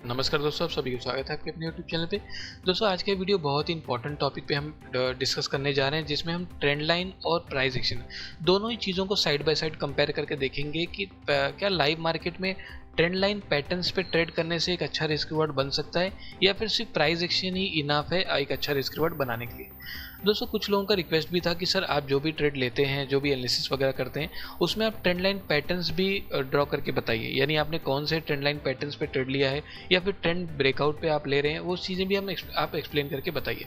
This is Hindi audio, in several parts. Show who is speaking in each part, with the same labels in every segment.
Speaker 1: नमस्कार दोस्तों, आप सभी को स्वागत है आपके अपने यूट्यूब चैनल पे। दोस्तों आज का वीडियो बहुत ही इंपॉर्टेंट टॉपिक पे हम डिस्कस करने जा रहे हैं, जिसमें हम ट्रेंड लाइन और प्राइस एक्शन दोनों ही चीज़ों को साइड बाय साइड कंपेयर करके देखेंगे कि क्या लाइव मार्केट में ट्रेंड लाइन पैटर्न्स पे ट्रेड करने से एक अच्छा रिस्क रिवॉर्ड बन सकता है या फिर सिर्फ प्राइस एक्शन ही इनफ है एक अच्छा रिस्क रिवॉर्ड बनाने के लिए। दोस्तों कुछ लोगों का रिक्वेस्ट भी था कि सर आप जो भी ट्रेड लेते हैं, जो भी एनालिसिस वगैरह करते हैं, उसमें आप ट्रेंड लाइन पैटर्न्स भी ड्रॉ करके बताइए, यानी आपने कौन से ट्रेंड लाइन पैटर्न्स पे ट्रेड लिया है या फिर ट्रेंड ब्रेकआउट पे आप ले रहे हैं, वो चीज़ें भी आप एक्सप्लेन करके बताइए।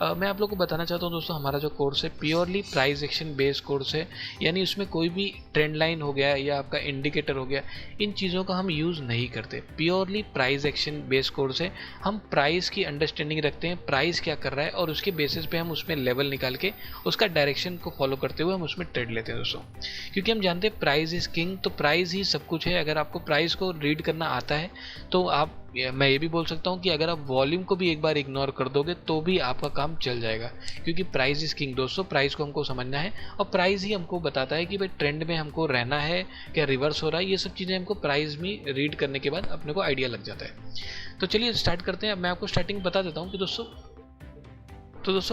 Speaker 1: मैं आप लोगों को बताना चाहता हूँ दोस्तों, हमारा जो कोर्स है purely price action based course है, यानी उसमें कोई भी ट्रेंड लाइन हो गया या आपका इंडिकेटर हो गया, इन चीज़ों का हम यूज़ नहीं करते। Purely price action based course है, हम प्राइस की अंडरस्टैंडिंग रखते हैं, प्राइस क्या कर रहा है और उसके बेसिस पे हम उसमें लेवल निकाल के उसका डायरेक्शन को फॉलो करते हुए हम उसमें ट्रेड लेते हैं दोस्तों। क्योंकि हम जानते हैं प्राइस इज किंग, तो प्राइस ही सब कुछ है। अगर आपको प्राइस को रीड करना आता है तो मैं ये भी बोल सकता हूँ कि अगर आप वॉल्यूम को भी एक बार इग्नोर कर दोगे तो भी आपका काम चल जाएगा, क्योंकि प्राइस इज किंग दोस्तों। प्राइस को हमको समझना है और प्राइस ही हमको बताता है कि भाई ट्रेंड में हमको रहना है, क्या रिवर्स हो रहा है। ये सब चीज़ें हमको प्राइस में रीड करने के बाद अपने को आइडिया लग जाता है। तो चलिए स्टार्ट करते हैं। मैं आपको स्टार्टिंग बता देता हूँ कि दोस्तों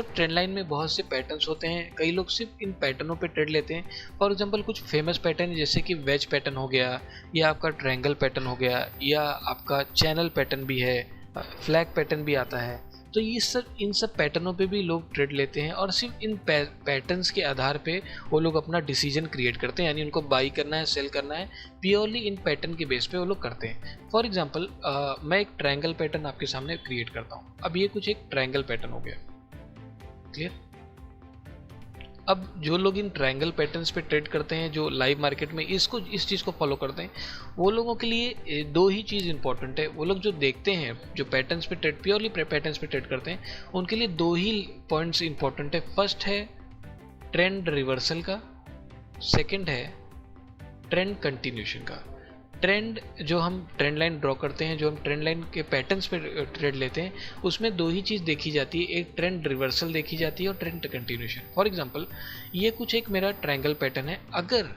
Speaker 1: ट्रेंड लाइन में बहुत से पैटर्न्स होते हैं। कई लोग सिर्फ इन पैटर्नों पे ट्रेड लेते हैं। फॉर एग्जांपल कुछ फेमस पैटर्न जैसे कि वेज पैटर्न हो गया, या आपका ट्रायंगल पैटर्न हो गया, या आपका चैनल पैटर्न भी है, फ्लैग पैटर्न भी आता है। तो इन सब पैटर्नों पे भी लोग ट्रेड लेते हैं और सिर्फ इन पैटर्न्स के आधार पे वो लोग अपना डिसीजन क्रिएट करते हैं, यानी उनको बाई करना है, सेल करना है, प्योरली इन पैटर्न के बेस पे वो लोग करते हैं। फॉर एग्जांपल मैं एक ट्रायंगल पैटर्न आपके सामने क्रिएट करता हूँ। अब ये कुछ एक ट्रायंगल पैटर्न हो गया, क्लियर। अब जो लोग इन ट्रायंगल पैटर्न्स पे ट्रेड करते हैं, जो लाइव मार्केट में इस चीज़ को फॉलो करते हैं, वो लोगों के लिए दो ही चीज़ इंपॉर्टेंट है। वो लोग जो देखते हैं, जो पैटर्न्स पे ट्रेड प्योरली पैटर्न्स पे ट्रेड करते हैं, उनके लिए दो ही पॉइंट्स इंपॉर्टेंट है। फर्स्ट है ट्रेंड रिवर्सल का, सेकंड है ट्रेंड कंटिन्यूशन का। ट्रेंड जो हम ट्रेंड लाइन ड्रॉ करते हैं, जो हम ट्रेंड लाइन के पैटर्न्स पे ट्रेड लेते हैं, उसमें दो ही चीज़ देखी जाती है, एक ट्रेंड रिवर्सल देखी जाती है और ट्रेंड कंटिन्यूशन। फॉर एग्जांपल ये कुछ एक मेरा ट्रायंगल पैटर्न है। अगर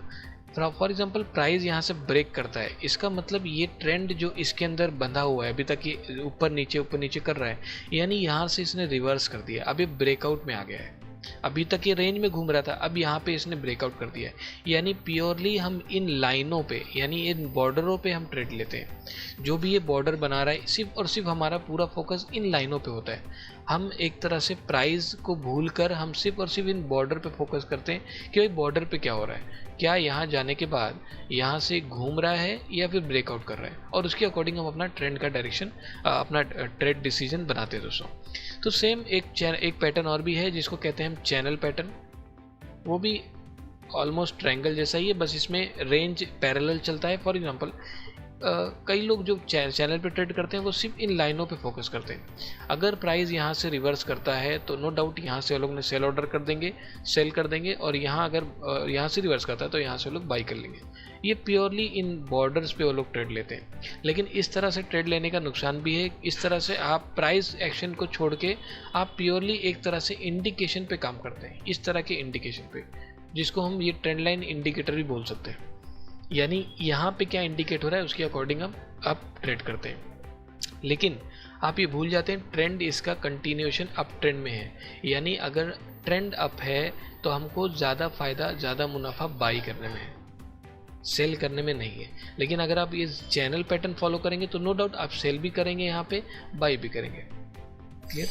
Speaker 1: फॉर एग्जांपल प्राइस यहाँ से ब्रेक करता है, इसका मतलब ये ट्रेंड जो इसके अंदर बंधा हुआ है, अभी तक ये ऊपर नीचे कर रहा है, यानी यहाँ से इसने रिवर्स कर दिया, अब ये ब्रेकआउट में आ गया है। अभी तक ये रेंज में घूम रहा था, अब यहाँ पे इसने ब्रेकआउट कर दिया है। यानी प्योरली हम इन लाइनों पे, यानी इन बॉर्डरों पे हम ट्रेड लेते हैं। जो भी ये बॉर्डर बना रहा है, सिर्फ और सिर्फ हमारा पूरा फोकस इन लाइनों पे होता है। हम एक तरह से प्राइस को भूल कर हम सिर्फ और सिर्फ इन बॉर्डर पे फोकस करते हैं कि भाई बॉर्डर पे क्या हो रहा है, क्या यहाँ जाने के बाद यहाँ से घूम रहा है या फिर ब्रेकआउट कर रहा है, और उसके अकॉर्डिंग हम अपना ट्रेंड का डायरेक्शन, अपना ट्रेड डिसीजन बनाते हैं दोस्तों। तो सेम एक पैटर्न और भी है जिसको कहते हैं हम चैनल पैटर्न। वो भी ऑलमोस्ट ट्रायंगल जैसा ही है, बस इसमें रेंज पैरेलल चलता है। फॉर एग्जांपल कई लोग जो चैनल पे ट्रेड करते हैं वो सिर्फ इन लाइनों पे फोकस करते हैं। अगर प्राइस यहाँ से रिवर्स करता है तो नो डाउट यहाँ से वो लोग ने सेल ऑर्डर कर देंगे, सेल कर देंगे, और यहाँ अगर यहाँ से रिवर्स करता है तो यहाँ से वो लोग बाई कर लेंगे। ये प्योरली इन बॉर्डर्स पे वो लोग ट्रेड लेते हैं। लेकिन इस तरह से ट्रेड लेने का नुकसान भी है। इस तरह से आप प्राइस एक्शन को छोड़ के आप प्योरली एक तरह से इंडिकेशन पे काम करते हैं, इस तरह के इंडिकेशन पे, जिसको हम ये ट्रेंड लाइन इंडिकेटर भी बोल सकते हैं। यानी यहाँ पे क्या इंडिकेट हो रहा है उसके अकॉर्डिंग हम आप ट्रेड करते हैं। लेकिन आप ये भूल जाते हैं ट्रेंड इसका कंटिन्यूएशन अप ट्रेंड में है, यानी अगर ट्रेंड अप है तो हमको ज़्यादा फ़ायदा, ज़्यादा मुनाफा बाई करने में है, सेल करने में नहीं है। लेकिन अगर आप ये चैनल पैटर्न फॉलो करेंगे तो नो डाउट आप सेल भी करेंगे, यहाँ पे बाई भी करेंगे, क्लियर।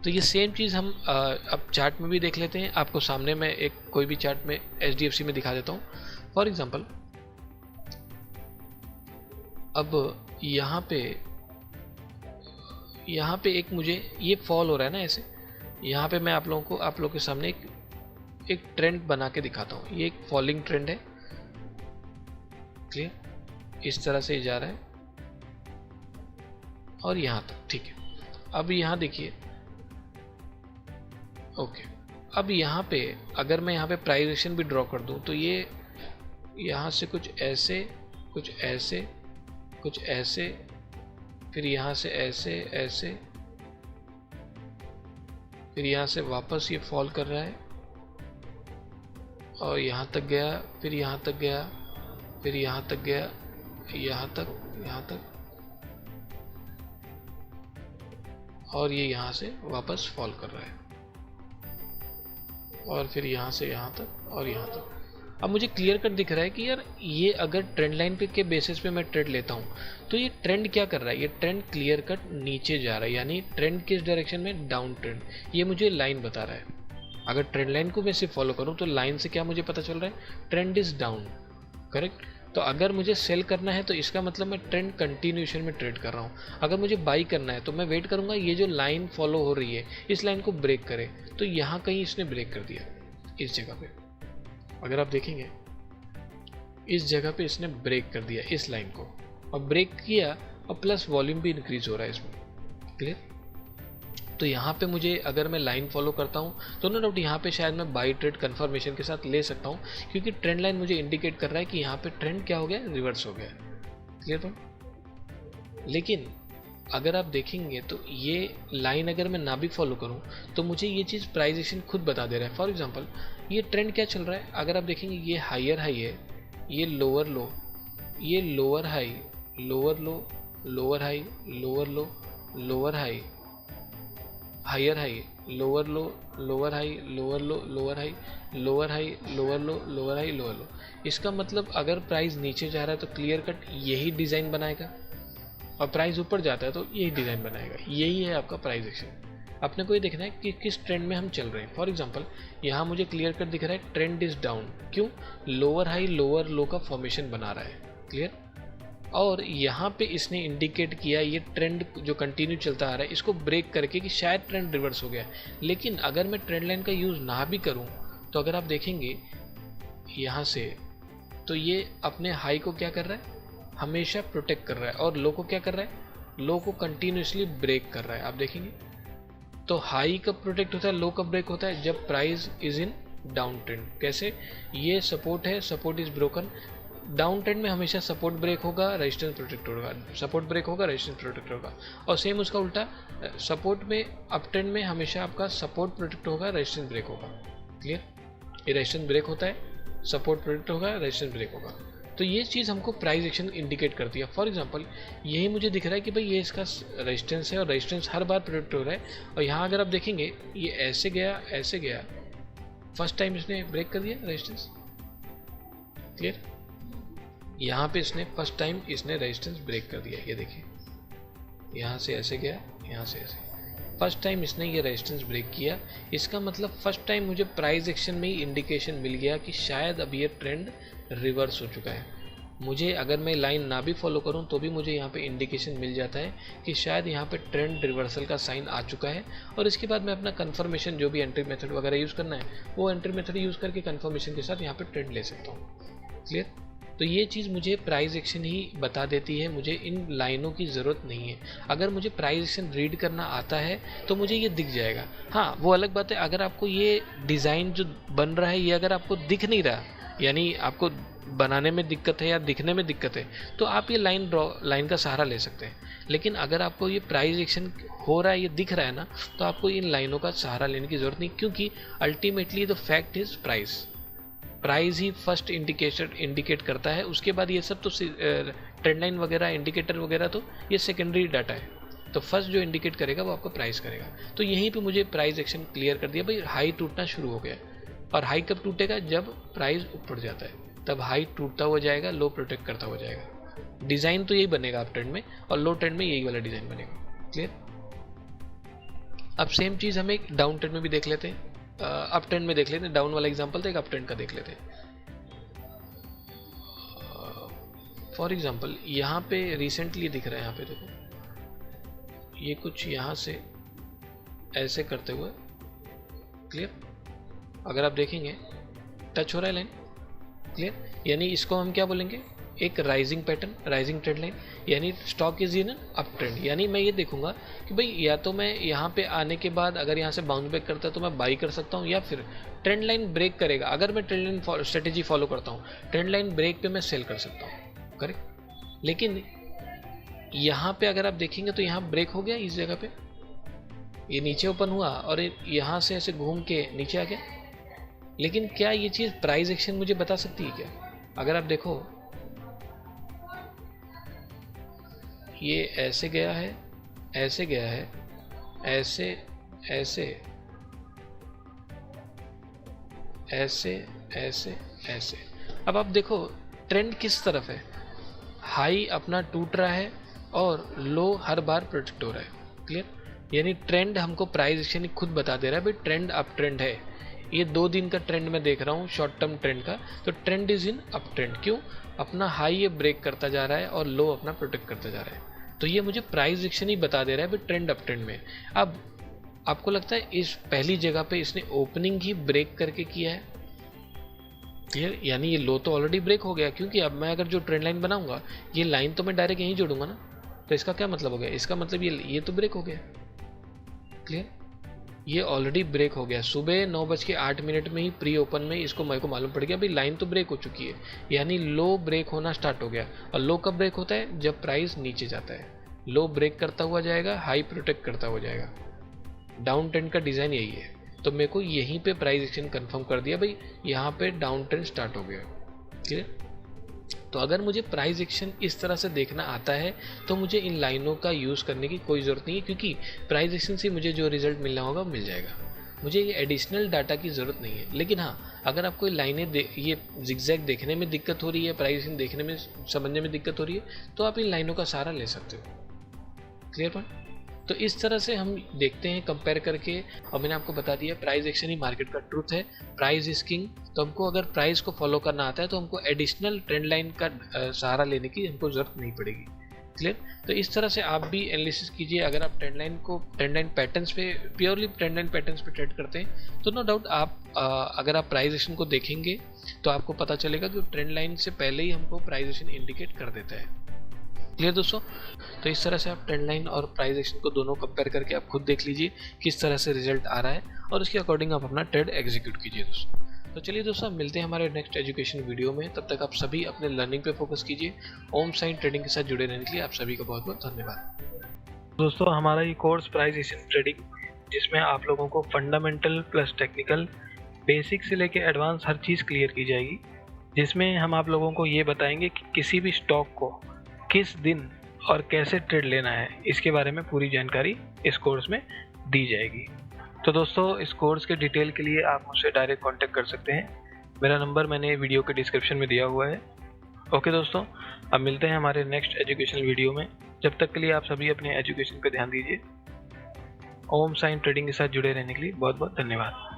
Speaker 1: तो ये सेम चीज़ हम अब चार्ट में भी देख लेते हैं। आपको सामने मैं एक कोई भी चार्ट में HDFC में दिखा देता हूँ। फॉर एग्जाम्पल अब यहाँ पे एक मुझे ये फॉल हो रहा है ना ऐसे, यहाँ पे मैं आप लोगों के सामने एक ट्रेंड बना के दिखाता हूँ। ये एक फॉलिंग ट्रेंड है, क्लियर। इस तरह से जा रहा है और यहाँ तक, ठीक है। अब यहाँ देखिए, ओके। अब यहाँ पे अगर मैं यहाँ पे प्राइस एक्शन भी ड्रॉ कर दूँ तो ये यहाँ से कुछ ऐसे, कुछ ऐसे, कुछ ऐसे, फिर यहाँ से ऐसे ऐसे, फिर यहाँ से वापस ये फॉल कर रहा है और तक गया, फिर यहाँ तक गया, फिर यहाँ तक गया, यहाँ तक, और ये यहाँ से वापस फॉल कर रहा है, और फिर यहाँ से यहाँ तक और यहाँ तक। अब मुझे क्लियर कट दिख रहा है कि यार ये अगर ट्रेंड लाइन पे के बेसिस पे मैं ट्रेड लेता हूँ तो ये ट्रेंड क्या कर रहा है, ये ट्रेंड क्लियर कट नीचे जा रहा है, यानी ट्रेंड किस डायरेक्शन में, डाउन ट्रेंड, ये मुझे लाइन बता रहा है। अगर ट्रेंड लाइन को मैं सिर्फ फॉलो करूँ तो लाइन से क्या मुझे पता चल रहा है, ट्रेंड इज डाउन, करेक्ट। तो अगर मुझे सेल करना है तो इसका मतलब मैं ट्रेंड कंटिन्यूएशन में ट्रेड कर रहा हूँ। अगर मुझे बाई करना है तो मैं वेट करूँगा ये जो लाइन फॉलो हो रही है इस लाइन को ब्रेक करे। तो यहाँ कहीं इसने ब्रेक कर दिया, इस जगह पे अगर आप देखेंगे इस जगह पे इसने ब्रेक कर दिया इस लाइन को, और ब्रेक किया और प्लस वॉल्यूम भी इंक्रीज हो रहा है इसमें, क्लियर। तो यहाँ पे मुझे अगर मैं लाइन फॉलो करता हूँ तो नो डाउट यहाँ पे शायद मैं बाई ट्रेड कंफर्मेशन के साथ ले सकता हूँ, क्योंकि ट्रेंड लाइन मुझे इंडिकेट कर रहा है कि यहाँ पे ट्रेंड क्या हो गया, रिवर्स हो गया, क्लियर पॉइंट। लेकिन अगर आप देखेंगे तो ये लाइन अगर मैं ना भी फॉलो करूँ तो मुझे ये चीज़ प्राइस एक्शन खुद बता दे रहा है। फॉर एग्जांपल ये ट्रेंड क्या चल रहा है, अगर आप देखेंगे ये हायर हाई है, ये लोअर लो, ये lower high, lower low, lower high, lower low, lower high, higher high, lower low, lower high, lower low, lower high, lower high, lower low, lower high, lower low. इसका मतलब अगर प्राइस नीचे जा रहा है तो क्लियर कट यही डिज़ाइन बनाएगा, और प्राइस ऊपर जाता है तो यही डिज़ाइन बनाएगा। यही है आपका प्राइस एक्शन। अपने को ये देखना है कि किस ट्रेंड में हम चल रहे हैं। फॉर एग्जांपल यहाँ मुझे क्लियर कट दिख रहा है ट्रेंड इज डाउन, क्यों, लोअर हाई लोअर लो का फॉर्मेशन बना रहा है, क्लियर। और यहाँ पे इसने इंडिकेट किया ये ट्रेंड जो कंटिन्यू चलता आ रहा है इसको ब्रेक करके कि शायद ट्रेंड रिवर्स हो गया। लेकिन अगर मैं ट्रेंड लाइन का यूज़ ना भी करूँ तो अगर आप देखेंगे यहाँ से तो ये अपने हाई को क्या कर रहा है, हमेशा प्रोटेक्ट कर रहा है, और लो को क्या कर रहा है, लो को कंटिन्यूसली ब्रेक कर रहा है। आप देखेंगे तो हाई कब प्रोटेक्ट होता है, लो कब ब्रेक होता है, जब price is in down trend. कैसे, ये सपोर्ट है, support is broken, down trend में हमेशा सपोर्ट ब्रेक होगा, रेजिस्टेंस प्रोटेक्ट होगा, सपोर्ट ब्रेक होगा, रेजिस्टेंस प्रोटेक्ट होगा। और सेम उसका उल्टा, सपोर्ट में अप ट्रेंड में हमेशा आपका सपोर्ट प्रोटेक्ट होगा, रेजिस्टेंस ब्रेक होगा, क्लियर। ये रेजिस्टेंस ब्रेक होता है, सपोर्ट प्रोटेक्ट होगा, रेजिस्टेंस ब्रेक होगा। तो ये चीज़ हमको प्राइस एक्शन इंडिकेट करती है। फॉर एग्जांपल यही मुझे दिख रहा है कि भाई ये इसका रेजिस्टेंस है और रेजिस्टेंस हर बार प्रोटेक्ट हो रहा है, और यहाँ अगर आप देखेंगे ये ऐसे गया, फर्स्ट टाइम इसने ब्रेक कर दिया रेजिस्टेंस, क्लियर। यहाँ पे इसने फर्स्ट टाइम इसने रेजिस्टेंस ब्रेक कर दिया, ये देखिए यहाँ से ऐसे गया, यहाँ से ऐसे, फर्स्ट टाइम इसने ये रेजिस्टेंस ब्रेक किया। इसका मतलब फर्स्ट टाइम मुझे प्राइस एक्शन में ही इंडिकेशन मिल गया कि शायद अब ये ट्रेंड रिवर्स हो चुका है। मुझे अगर मैं लाइन ना भी फॉलो करूं तो भी मुझे यहाँ पे इंडिकेशन मिल जाता है कि शायद यहाँ पे ट्रेंड रिवर्सल का साइन आ चुका है, और इसके बाद मैं अपना कंफर्मेशन जो भी एंट्री मेथड वगैरह यूज़ करना है वो एंट्री मेथड यूज़ करके कंफर्मेशन के साथ यहाँ पे ट्रेंड ले सकता हूँ, क्लियर। तो ये चीज़ मुझे प्राइस एक्शन ही बता देती है, मुझे इन लाइनों की ज़रूरत नहीं है। अगर मुझे प्राइस एक्शन रीड करना आता है तो मुझे ये दिख जाएगा। हाँ, वो अलग बात है अगर आपको ये डिज़ाइन जो बन रहा है ये अगर आपको दिख नहीं रहा, यानी आपको बनाने में दिक्कत है या दिखने में दिक्कत है, तो आप ये लाइन का सहारा ले सकते हैं। लेकिन अगर आपको ये प्राइस एक्शन हो रहा है, ये दिख रहा है ना, तो आपको इन लाइनों का सहारा लेने की ज़रूरत नहीं, क्योंकि ultimately the fact is price he first indicate करता है। उसके बाद ये सब तो ट्रेंड लाइन वगैरह इंडिकेटर वगैरह तो ये सेकेंडरी डाटा है। तो फर्स्ट जो इंडिकेट करेगा वो आपका प्राइस करेगा। तो यहीं पे मुझे प्राइस एक्शन क्लियर कर दिया, भाई हाई टूटना शुरू हो गया। और हाई कब टूटेगा, जब प्राइस ऊपर जाता है तब हाई टूटता हो जाएगा, लो प्रोटेक्ट करता हो जाएगा। डिज़ाइन तो यही बनेगा अप ट्रेंड में, और लो ट्रेंड में यही वाला डिज़ाइन बनेगा, क्लियर। अब सेम चीज़ हम एक डाउन ट्रेंड में भी देख लेते हैं, अप ट्रेंड में देख लेते हैं। डाउन वाला एग्जांपल था, एक अप ट्रेंड का देख लेते हैं। फॉर एग्जांपल यहाँ पे रिसेंटली दिख रहा है, यहाँ पे देखो ये कुछ यहाँ से ऐसे करते हुए, क्लियर। अगर आप देखेंगे टच हो रहा है लाइन, क्लियर। यानी इसको हम क्या बोलेंगे, एक rising pattern, rising trend line, यानी stock is in uptrend. यानी मैं ये देखूंगा कि भाई या तो मैं यहाँ पे आने के बाद अगर यहाँ से बाउंस बैक करता है तो मैं बाई कर सकता हूँ, या फिर ट्रेंड लाइन ब्रेक करेगा, अगर मैं ट्रेंड लाइन स्ट्रेटेजी फॉलो करता हूँ, ट्रेंड लाइन ब्रेक पे मैं सेल कर सकता हूँ, करेक्ट। लेकिन यहाँ पे अगर आप देखेंगे तो यहाँ ब्रेक हो गया, इस जगह पे ये नीचे ओपन हुआ और यहाँ से ऐसे घूम के नीचे आ गया। लेकिन क्या ये चीज़ प्राइस एक्शन मुझे बता सकती है क्या? अगर आप देखो ये ऐसे गया है, ऐसे गया है, ऐसे ऐसे ऐसे ऐसे ऐसे। अब आप देखो ट्रेंड किस तरफ है, हाई अपना टूट रहा है और लो हर बार प्रोटेक्ट हो रहा है। क्लियर? यानी ट्रेंड हमको प्राइस एक्शन खुद बता दे रहा है भाई ट्रेंड अप ट्रेंड है। ये 2 दिन का ट्रेंड मैं देख रहा हूँ शॉर्ट टर्म ट्रेंड का, तो trend is in up trend. क्यों? अपना हाई ये ब्रेक करता जा रहा है और लो अपना प्रोटेक्ट करता जा रहा है, तो ये मुझे प्राइस एक्शन ही बता दे रहा है भाई ट्रेंड अप ट्रेंड में। अब आपको लगता है इस पहली जगह पे इसने ओपनिंग ही ब्रेक करके किया है? क्लियर? यानी ये लो तो ऑलरेडी ब्रेक हो गया, क्योंकि अब मैं अगर जो ट्रेंड लाइन बनाऊंगा ये लाइन तो मैं डायरेक्ट यहीं जोड़ूंगा ना, तो इसका क्या मतलब हो गया? इसका मतलब ये तो ब्रेक हो गया। क्लियर? ये ऑलरेडी ब्रेक हो गया। सुबह 9:08 में ही प्री ओपन में इसको मेरे को मालूम पड़ गया भाई लाइन तो ब्रेक हो चुकी है, यानी लो ब्रेक होना स्टार्ट हो गया। और लो कब ब्रेक होता है? जब प्राइस नीचे जाता है। लो ब्रेक करता हुआ जाएगा, हाई प्रोटेक्ट करता हुआ जाएगा। डाउन ट्रेंड का डिज़ाइन यही है। तो मेरे को यहीं पे प्राइस एक्शन कंफर्म कर दिया भाई यहाँ पे डाउन ट्रेंड स्टार्ट हो गया। क्लियर? तो अगर मुझे प्राइस एक्शन इस तरह से देखना आता है तो मुझे इन लाइनों का यूज़ करने की कोई ज़रूरत नहीं है, क्योंकि प्राइस एक्शन से मुझे जो रिजल्ट मिलना होगा मिल जाएगा। मुझे ये एडिशनल डाटा की ज़रूरत नहीं है। लेकिन हाँ, अगर आपको लाइनें ये जिगजैग देखने में दिक्कत हो रही है, प्राइस एक्शन देखने में समझने में दिक्कत हो रही है, तो आप इन लाइनों का सहारा ले सकते हो। Clear point? तो इस तरह से हम देखते हैं कंपेयर करके। और मैंने आपको बता दिया प्राइस एक्शन ही मार्केट का ट्रूथ है, प्राइस इज किंग। तो हमको अगर प्राइस को फॉलो करना आता है तो हमको एडिशनल ट्रेंड लाइन का सहारा लेने की हमको ज़रूरत नहीं पड़ेगी। क्लियर? तो इस तरह से आप भी एनालिसिस कीजिए। अगर आप ट्रेंड लाइन पैटर्न्स पे, प्योरली ट्रेंड लाइन पैटर्न्स पे ट्रेड करते हैं तो नो डाउट आप अगर आप प्राइस एक्शन को देखेंगे तो आपको पता चलेगा कि ट्रेंड लाइन से पहले ही हमको प्राइस एक्शन इंडिकेट कर देता है। क्लियर दोस्तों? तो इस तरह से आप ट्रेंड लाइन और प्राइस एक्शन को दोनों कंपेयर करके आप खुद देख लीजिए किस तरह से रिजल्ट आ रहा है और उसके अकॉर्डिंग आप अपना ट्रेड एग्जीक्यूट कीजिए दोस्तों। तो चलिए दोस्तों, मिलते हैं हमारे नेक्स्ट एजुकेशन वीडियो में। तब तक आप सभी अपने लर्निंग पे फोकस कीजिए। ओम साइन ट्रेडिंग के साथ जुड़े रहने के लिए आप सभी का बहुत बहुत धन्यवाद।
Speaker 2: दोस्तों, हमारा ये कोर्स प्राइस एक्शन ट्रेडिंग, जिसमें आप लोगों को फंडामेंटल प्लस टेक्निकल, बेसिक से लेके एडवांस हर चीज़ क्लियर की जाएगी, जिसमें हम आप लोगों को ये बताएंगे कि किसी भी स्टॉक को किस दिन और कैसे ट्रेड लेना है, इसके बारे में पूरी जानकारी इस कोर्स में दी जाएगी। तो दोस्तों, इस कोर्स के डिटेल के लिए आप मुझसे डायरेक्ट कांटेक्ट कर सकते हैं। मेरा नंबर मैंने वीडियो के डिस्क्रिप्शन में दिया हुआ है। ओके दोस्तों, अब मिलते हैं हमारे नेक्स्ट एजुकेशनल वीडियो में। जब तक के लिए आप सभी अपने एजुकेशन पे ध्यान दीजिए। ओम साइन ट्रेडिंग के साथ जुड़े रहने के लिए बहुत बहुत धन्यवाद।